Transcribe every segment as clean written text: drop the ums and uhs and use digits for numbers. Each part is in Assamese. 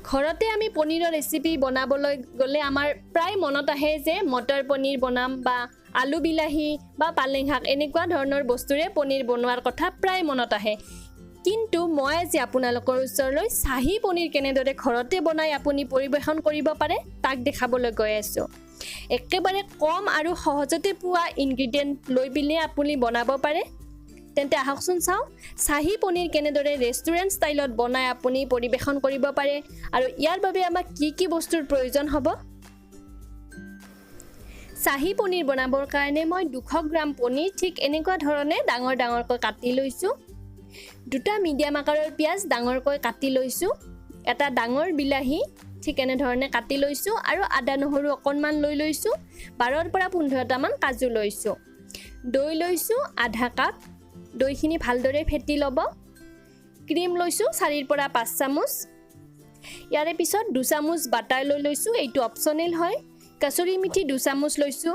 ঘৰতে আমি পনীৰৰ ৰেচিপি বনাবলৈ গ'লে আমাৰ প্ৰায় মনত আহে যে মটৰ পনীৰ বনাম বা আলু বিলাহী বা পালেং শাক এনেকুৱা ধৰণৰ বস্তুৰে পনীৰ বনোৱাৰ কথা প্ৰায় মনত আহে কিন্তু মই আজি আপোনালোকৰ ওচৰলৈ চাহি পনীৰ কেনেদৰে ঘৰতে বনাই আপুনি পৰিবেশন কৰিব পাৰে তাক দেখাবলৈ গৈ আছো একেবাৰে কম আৰু সহজতে পোৱা ইনগ্ৰেডিয়েন্ট লৈ পিনে আপুনি বনাব পাৰে তেন্তে আহকচোন চাও চাহি পনীৰ কেনেদৰে ৰেষ্টুৰেন্ট ষ্টাইলত বনাই আপুনি পৰিবেশন কৰিব পাৰে আৰু ইয়াৰ বাবে আমাক কি বস্তুৰ প্ৰয়োজন হ'ব চাহি পনীৰ বনাবৰ কাৰণে মই 200 গ্ৰাম পনীৰ ঠিক এনেকুৱা ধৰণে ডাঙৰকৈ কাটি লৈছো দুটা মিডিয়াম আকাৰৰ পিয়াজ ডাঙৰকৈ কাটি লৈছো এটা ডাঙৰ বিলাহী ঠিক এনে ধৰণে কাটি লৈছো আৰু আদা নহৰু অকনমান লৈ লৈছো 12 ৰ পৰা 15 টা মান কাজু লৈছো দৈ লৈছো আধা কাপ দৈখিনি ভালদৰে ফেটি লব ক্ৰীম লৈছো 4 ৰ পৰা 5 চামুচ ইয়াৰে পিছত 2 চামুচ বাটাৰ লৈ লৈছো এইটো অপচনেল হয় কাসুৰি মিঠি 2 চামুচ লৈছো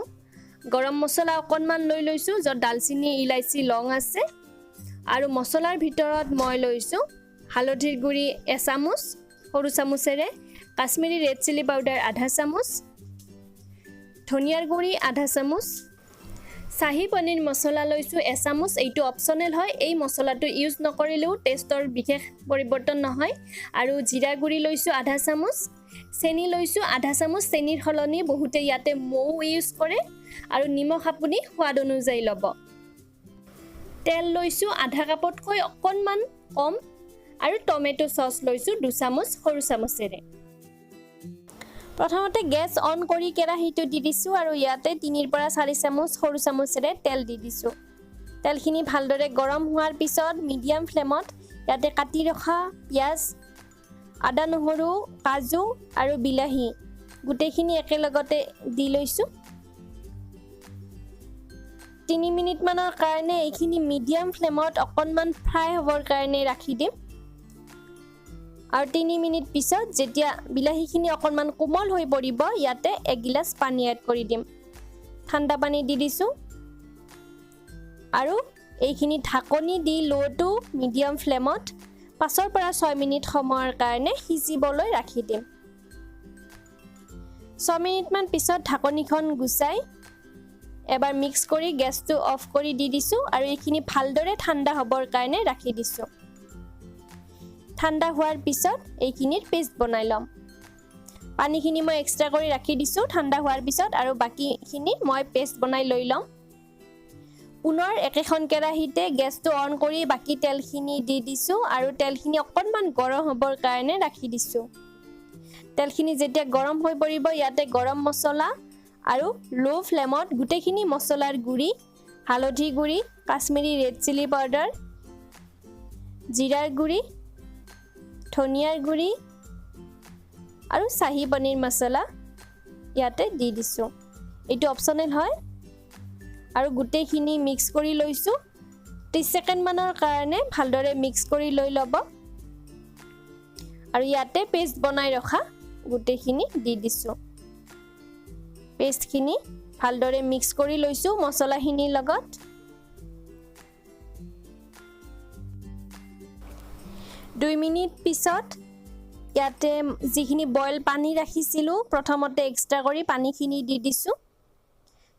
গৰম মছলা অকনমান লৈ লৈছো যত দালচিনি ইলাইচি লং আছে আৰু মছলাৰ ভিতৰত মই লৈছো হালধিৰ গুৰি 1 চামুচ সৰু চামুচেৰে কাশ্মীৰী ৰেড চিলি পাউডাৰ আধা চামুচ ধনিয়াৰ গুৰি আধা চামুচ চাহি পনীৰ মছলা লৈছো 1 চামুচ এইটো অপচনেল হয় এই মছলাটো ইউজ নকৰিলেও টেষ্টৰ বিশেষ পৰিৱৰ্তন নহয় আৰু জিৰা গুৰি লৈছো আধা চামুচ চেনি লৈছো আধা চামুচ চেনিৰ হলনি বহুতে ইয়াতে মৌ ইউজ কৰে আৰু নিমখ আপুনি সোৱাদ অনুযায়ী লব তেল লৈছো আধা কাপতকৈ অকনমান কম আৰু টমেটো সস লৈছো 2 চামুচ সৰু চামুচেৰে প্ৰথমতে গ্যাস অন কৰি কেৰাহীটো দি দিছো আৰু ইয়াতে 3 ৰ পৰা 4 চামুচ সৰু চামুচেৰে তেল দি দিছো তেলখিনি ভালদৰে গৰম হোৱাৰ পিছত মিডিয়াম ফ্লেমত ইয়াতে কাটি ৰখা পিয়াজ আদা নহৰু কাজু আৰু বিলাহী গুটেখিনি একেলগতে দি লৈছো 3 মিনিট মানৰ কাৰণে এইখিনি মিডিয়াম ফ্লেমত অকনমান ফ্ৰাই হ'বৰ কাৰণে ৰাখি দিম আৰু 3 মিনিট পিছত যেতিয়া বিলাহীখিনি অকনমান কোমল হৈ পৰিব ইয়াতে 1 গিলাস পানী এড কৰি দিম ঠাণ্ডা পানী দি দিছো আৰু এইখিনি ঢাকনি দি লো টু মিডিয়াম ফ্লেমত 5 পৰা 6 মিনিট সময়ৰ কাৰণে সিজিবলৈ ৰাখি দিম 6 মিনিট মান পিছত ঢাকনিখন গুচাই এবাৰ মিক্স কৰি গ্যাসটো অফ কৰি দি দিছো আৰু এইখিনি ভালদৰে ঠাণ্ডা হ'বৰ কাৰণে ৰাখি দিছো ঠাণ্ডা হোৱাৰ পিছত এইখিনিৰ পেষ্ট বনাই লম পানীখিনি মই এক্সট্ৰা কৰি ৰাখি দিছো ঠাণ্ডা হোৱাৰ পিছত আৰু বাকিখিনি মই পেষ্ট বনাই লৈ লম পুনৰ একেখন কেৰাহীতে গ্যাসটো অন কৰি বাকি তেলখিনি দি দিছো আৰু তেলখিনি অকনমান গৰম হ'বৰ কাৰণে ৰাখি দিছো তেলখিনি যেতিয়া গৰম হৈ পৰিব ইয়াতে গৰম মছলা আৰু লো ফ্লেমত গুটেখিনি মছলাৰ গুৰি হালধি গুৰি কাশ্মীৰী ৰেড চিলি পাউডাৰ জিৰাৰ গুৰি ধনিয়াৰ গুৰি আৰু চাহি পনীৰ মছলা ইয়াতে দি দিছো এইটো অপচনেল হয় আৰু গুটেখিনি মিক্স কৰি লৈছো 30 সেকেন্ড মানৰ কাৰণে ভালদৰে মিক্স কৰি লৈ লব আৰু ইয়াতে পেষ্ট বনাই ৰখা গুটেখিনি দি দিছো পেষ্টখিনি ভালদৰে মিক্স কৰি লৈছো মছলাখিনিৰ লগত 2 মিনিট পিছত ইয়াতে যিখিনি বইল পানী ৰাখিছিলো প্ৰথমতে এক্সট্ৰা কৰি পানীখিনি দি দিছো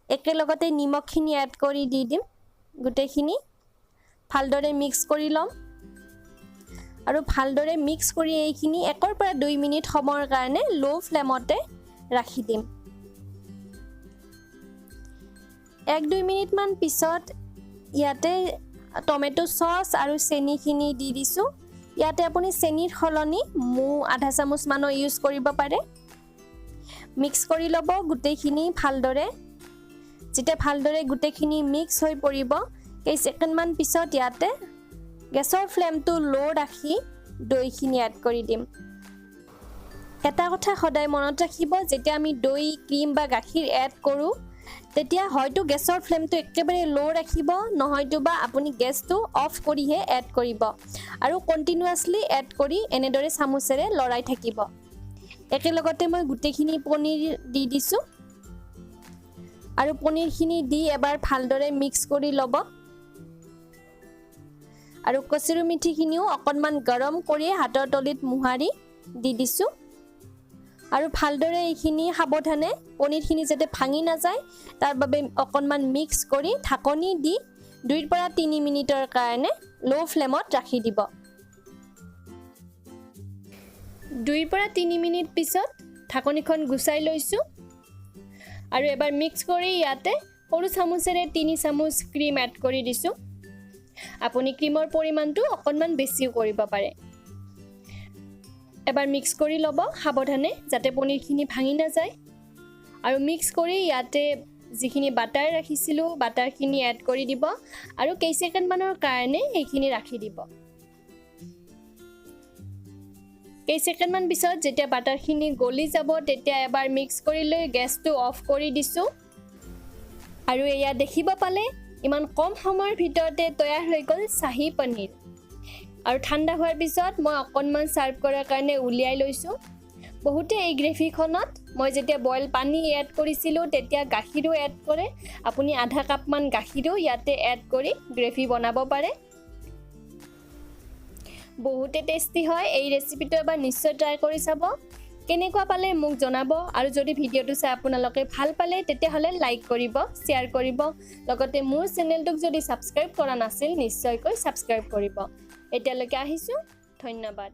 একেলগতে নিমখখিনি এড কৰি দি দিম গুটেখিনি ভালদৰে মিক্স কৰি লম আৰু ভালদৰে মিক্স কৰি এইখিনি 1 ৰ পৰা 2 মিনিট সময়ৰ কাৰণে লো ফ্লেমতে ৰাখি দিম 1-2 মিনিট মান পিছত ইয়াতে টমেটো সস আৰু চেনিখিনি দি দিছো ইয়াতে আপুনি চেনিৰ হলনি মৌ আধা চামুচ মান ইউজ কৰিব পাৰে মিক্স কৰি লব গুটেখিনি ভালদৰে যেতে ভালদৰে গুটেখিনি মিক্স হৈ পৰিব এই সেকেন্ড মান পিছত ইয়াতে গ্যাসৰ ফ্লেমটো লো ৰাখি দৈখিনি এড কৰি দিম এটা কথা সদায় মনত ৰাখিব যেতিয়া আমি দৈ ক্ৰীম বা গাখীৰ এড কৰো তেতিয়া হয়তো গ্যাসৰ ফ্লেমটো একেবাৰে লো ৰাখিব নহয়তোবা আপুনি গ্যাসটো অফ কৰিহে এড কৰিব আৰু কন্টিনিউয়াছলি এড কৰি এনেদৰে চামুচেৰে লৰাই থাকিব একেলগতে মই গুটেখিনি পনীৰ দি দিছো আৰু পনীৰখিনি দি এবাৰ ভালদৰে মিক্স কৰি লব আৰু কচুৰি মিঠিখিনিও অকনমান গৰম কৰি হাতৰ তলিত মুহাৰি দি দিছো আৰু ভালদৰে এইখিনি সাৱধানে পনীৰখিনি যাতে ভাঙি নাযায় তাৰ বাবে অকণমান মিক্স কৰি ঢাকনি দি 2 পৰা 3 মিনিটৰ কাৰণে লো ফ্লেমত ৰাখি দিব 2 পৰা 3 মিনিট পিছত ঢাকনিখন গুচাই লৈছো আৰু এবাৰ মিক্স কৰি ইয়াতে সৰু চামুচেৰে 3 চামুচ ক্ৰীম এড কৰি দিছো আপুনি ক্ৰীমৰ পৰিমাণটো অকণমান বেছিও কৰিব পাৰে এবাৰ মিক্স কৰি লব সাৱধানে যাতে পনীৰখিনি ভাঙি নাযায় আৰু মিক্স কৰি ইয়াতে যিখিনি বাটাৰ ৰাখিছিলো বাটাৰখিনি এড কৰি দিব আৰু কেই সেকেন্ড মানৰ কাৰণে এইখিনি ৰাখি দিব কেই সেকেন্ড মান পিছত যেতিয়া বাটাৰখিনি গলি যাব তেতিয়া এবাৰ মিক্স কৰি লৈ গেছটো অফ কৰি দিছো আৰু এয়া দেখিব পালে ইমান কম সময়ৰ ভিতৰতে তৈয়াৰ হৈ গল শাহী পনীৰ আৰু ঠাণ্ডা হোৱাৰ পিছত মই অকণমান সাৰ্ভ কৰাৰ কাৰণে উলিয়াই লৈছো বহুতে এই গ্ৰেভিখনত মই যেতিয়া বইল পানী এড কৰিছিলো তেতিয়া গাখীৰো এড কৰে আপুনি আধা কাপ মান গাখীৰো ইয়াতে এড কৰি গ্ৰেভি বনাব পাৰে বহুতে টেস্টি হয় এই ৰেচিপিটো এবাৰ নিশ্চয় ট্ৰাই কৰি চাব কেনেকুৱা পালে মোক জনাব আৰু যদি ভিডিওটো চাই আপোনালোকে ভাল পালে তেতিয়া হলে লাইক কৰিব শেয়াৰ কৰিব লগতে মোৰ চেনেলটোক যদি সাবস্ক্ৰাইব কৰা নাছিল নিশ্চয়কৈ সাবস্ক্ৰাইব কৰিব এতিয়ালৈকে আহিছো ধন্যবাদ